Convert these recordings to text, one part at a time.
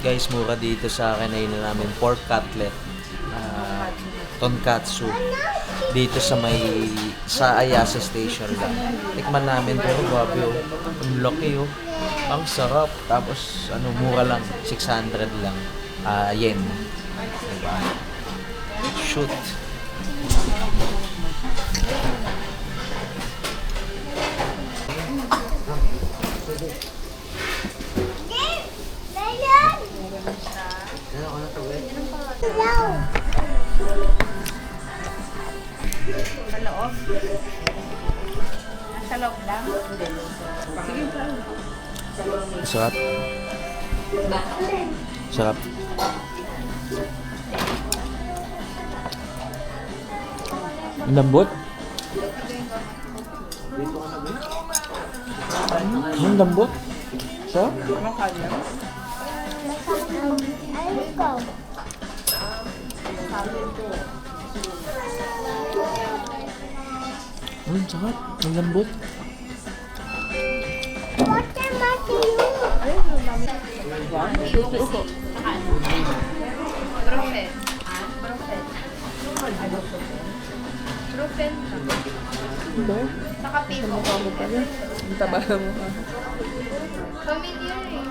Guys, mura dito sa akin ay na namin pork cutlet, tonkatsu. Dito sa Ayasa Station lang. Tikman namin pero grabe oh. Ang laki oh. Ang sarap. Tapos mura lang, 600 lang yen. Diba? Shoot. Sa loob? Sa loob lang? Sige, Sarap. Sarap. Ang lambot. Ang lambot. Sarap. Sarap. Ang lambot. Brufen. Nakapipo. Ang taba mo ka. Familiar eh.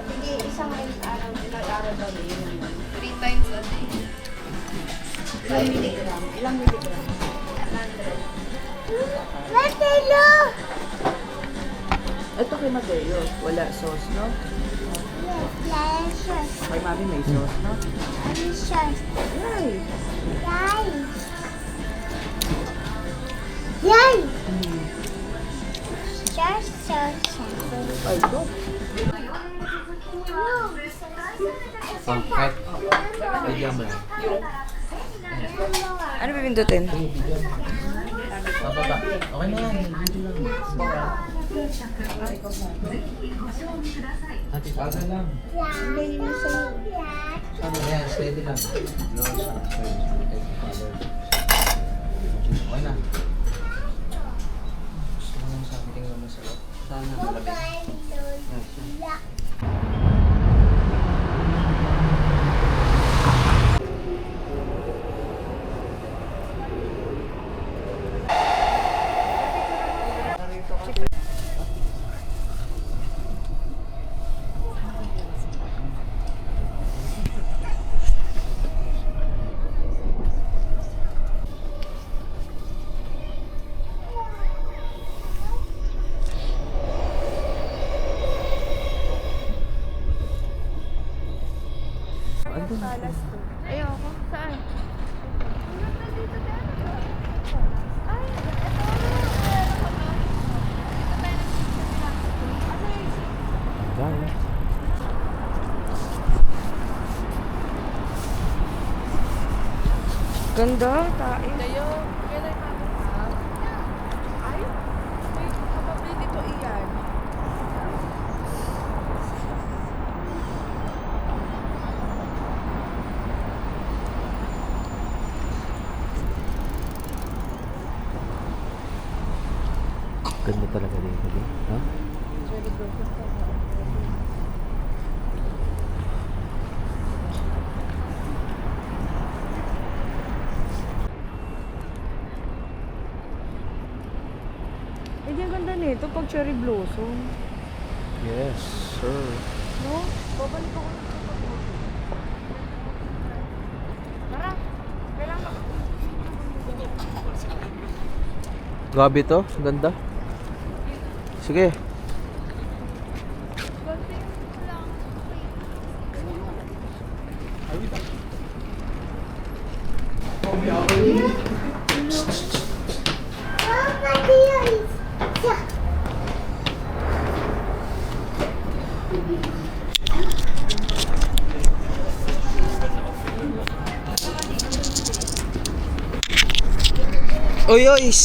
Sige, isang araw, ilang araw daw yun. 3 times a day. Ilang milligram? Ilang milligram? 100. Mateo! Ito kay Mateo. Wala sauce, no? Kay Mami may sauce, no? Yay! Ay, ito. Pangkat. Bigyan mo lang. Ano pipindutin? Pababa. Okay na yan. Ate, paga lang. Ayan, steady lang. Okay na. Gusto mo lang sabi tingnan mo sa loob. Sana malapit. Ayoko. Saan? Bye. Ganda, tayo. Tayo. Kailan namin? Ay? Wait, kapabili dito iyan. Ganda talaga dito. Ha? Eh, di ang ganda nito pag cherry blossom. Yes, sir. No? Babalik ako ng Tara. Kailangan ako. Grabe to. Ang ganda. Sige. Oy, oy! Uy!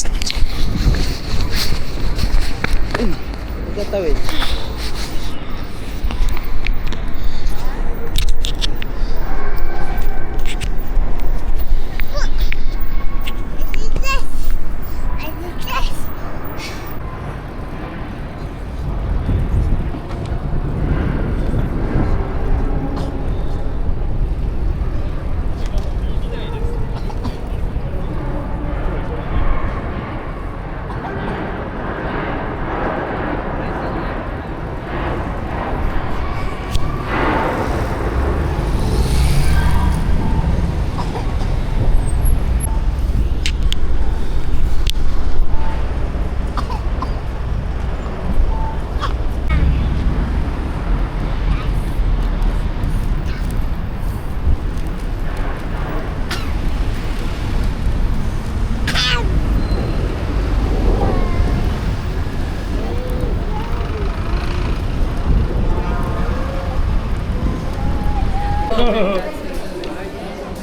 Nagtatawid.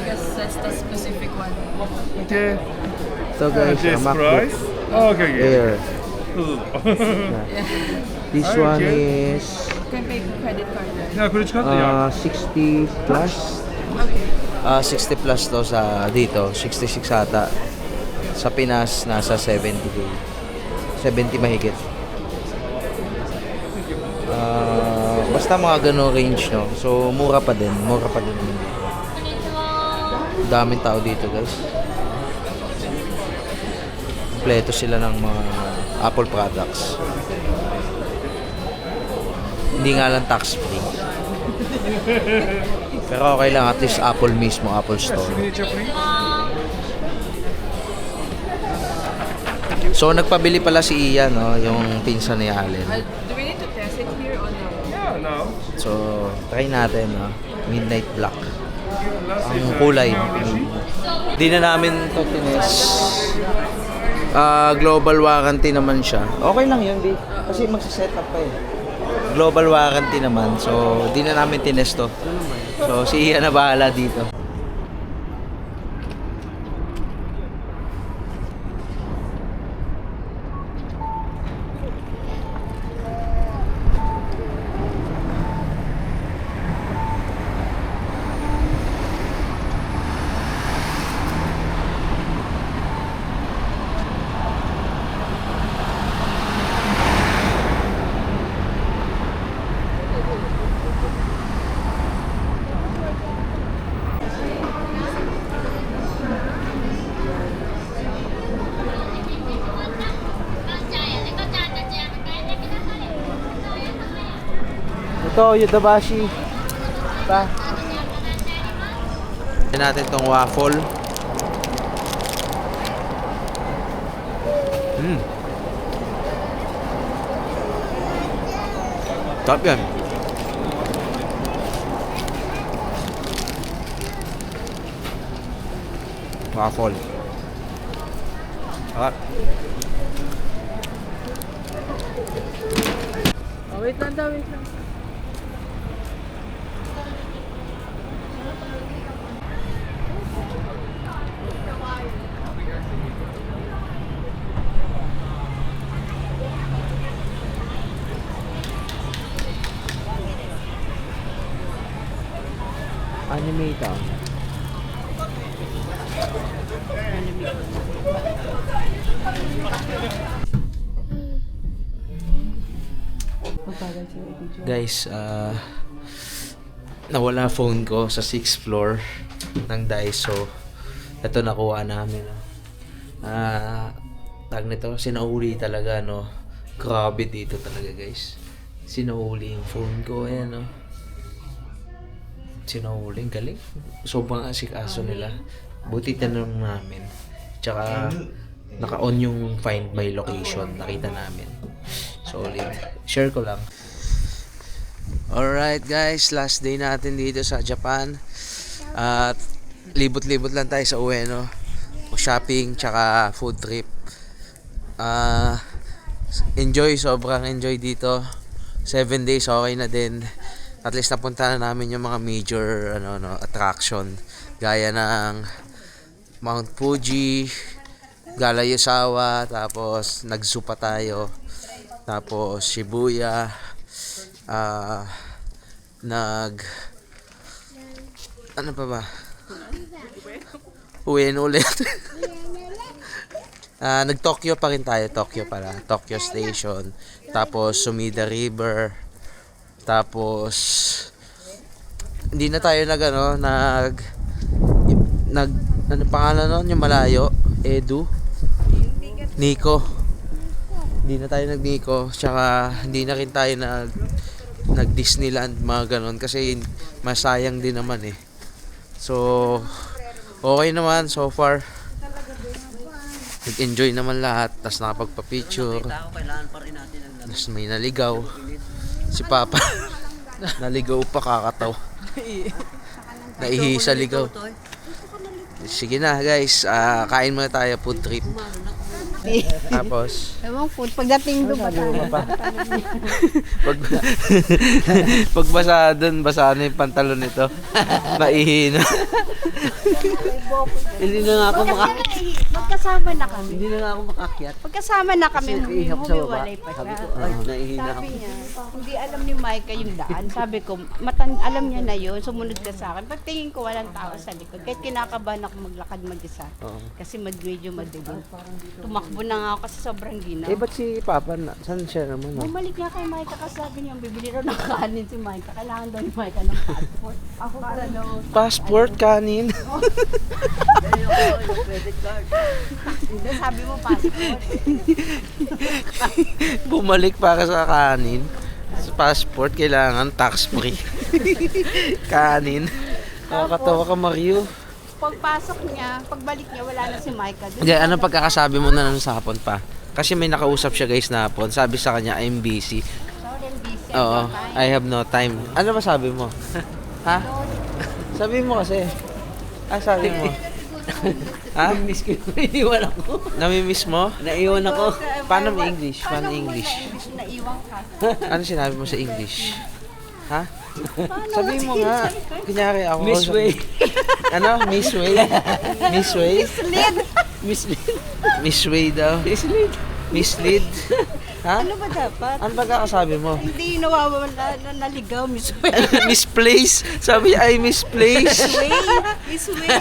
Because that's the specific one. Okay. Ito guys, This MacBook price? Okay, Air. Yeah. This Okay. one is You can pay credit card. Yeah, credit card. Yeah. 60 plus. Okay. 60 plus to sa dito, 66 ata. Sa Pinas, nasa 70k. 70 mahigit. Basta mga ganong range, no? So, mura pa din. Mura pa din. Daming tao dito, guys. Kompleto sila ng mga Apple products. Hindi nga lang tax free. Pero okay lang, at least Apple mismo, Apple Store. Signature, please. So, nagpabili pala si Ian, no? Yung pinsan ni Allen. Do we need to test it here or no? Yeah, now. So, try natin, no? Midnight Black. Last Ang is kulay. Machine. Hindi na namin ito tines. Global warranty naman siya. Okay lang yun, di. Kasi magsiset up pa eh. Global warranty naman. So, di na namin tines to. So, si Ian na bahala dito. Ito, Yudabashi. Pa. Tignan natin tong waffle. Top yan. Waffle. Ah. Oh, wait lang daw, wait lang. Anime ito. Guys, nawala phone ko sa 6th floor ng Daiso. Ito nakuha namin. Tag nito, sinauli talaga, no. Grabe dito talaga, guys. Sinauli yung phone ko, ayan, no. Sinauli, galing. Sobrang asik-aso nila. Buti tanong namin. Tsaka naka-on yung find my location. Nakita namin. Solid. Share ko lang. Alright guys, last day natin dito sa Japan. At libot-libot lang tayo sa Ueno. Shopping tsaka food trip. Enjoy, sobrang enjoy dito. 7 days okay na din. At least napunta na namin yung mga major attraction. Gaya ng Mount Fuji, Galayasawa, tapos nag-zoo pa tayo. Tapos Shibuya, ano pa ba? Uwin ulit. Nag-Tokyo pa rin tayo, Tokyo Station. Tapos Sumida River. Tapos hindi na tayo ano pangalan nun, yung malayo, Edu, Nico. Hindi na tayo nag-Nico, tsaka hindi na rin tayo nag-Disneyland, mga ganon, kasi masayang din naman eh. So, okay naman so far. Nag-enjoy naman lahat, tas nakapagpa-picture. Tas may naligaw. Si Papa. Naligaw pa, kakataw. Naihi sa ligaw. Sige na guys, kain muna tayo, food trip. Tapos, Ewan po, pagdating doon ba tayo? pag, pag basa doon, basa na yung pantalon nito. Maihina. Hindi na nga ako Magkasama na kami. hindi na nga ako makakyat. Pagkasama na kami, Ihap sa baba. humiwalay pa Sabi siya. ko, ay, nahihina ako. Sabi niya, hindi alam ni Micah yung daan. Sabi ko, alam niya na yun, sumunod ka sa akin. Pagtingin ko, walang tao sa likod. Kahit kinakabahan ako maglakad mag-isa. Oo. Kasi medyo madilim. Tumakbo na nga ako kasi sobrang ginaw. Eh, ba't si Papa, saan siya naman? Bumalik nga kay Micah kasi sabi niya, bibili raw ng kanin si Micah. Kailangan daw ni Micah ng passport. Ako para daw. Passport kanin. Hindi, sabi mo passport. Bumalik para sa kanin. Sa passport, kailangan tax-free. Kanin. Nakakatawa ka, Mario. Pagpasok niya, pagbalik niya, wala na si Micah. Doon Hindi, anong pagkakasabi mo na nun sa hapon pa? Kasi may nakausap siya guys na hapon. Sabi sa kanya, I'm busy. Sorry, I'm busy. Oo, I have no time. Ano ba sabi mo? Ha? Sabi mo kasi. Sabi mo. Ha? Miss ko, naiwan ako. Namimiss mo? Naiwan ako. Paano mo English? Paano English? Naiwan ka. Ano sinabi mo sa English? Ha? Sabi mo nga. Kunyari ako. Miss Way. Ano? Miss Way? Miss Way? Miss Lid. Miss Way daw. Miss Lid. Mislead? Ha? Ano ba dapat? Ano pagkakasabi mo? Hindi nawawala na naligaw, Miss Way. Misplace? Sabi ay misplace. Way. Miss Way.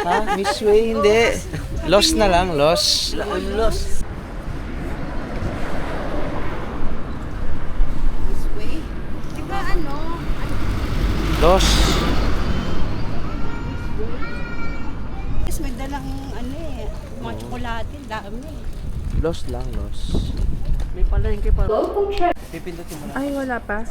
Ha? Miss Way? Hindi. Lost na lang, lost. I'm lost. Miss Way. Di ba ano? Lost. Yes, may dalang ano eh. Mga tsokolate, dami. Lost lang, lost. May palengke pa. Pipindutin mo na. Ay, wala pa.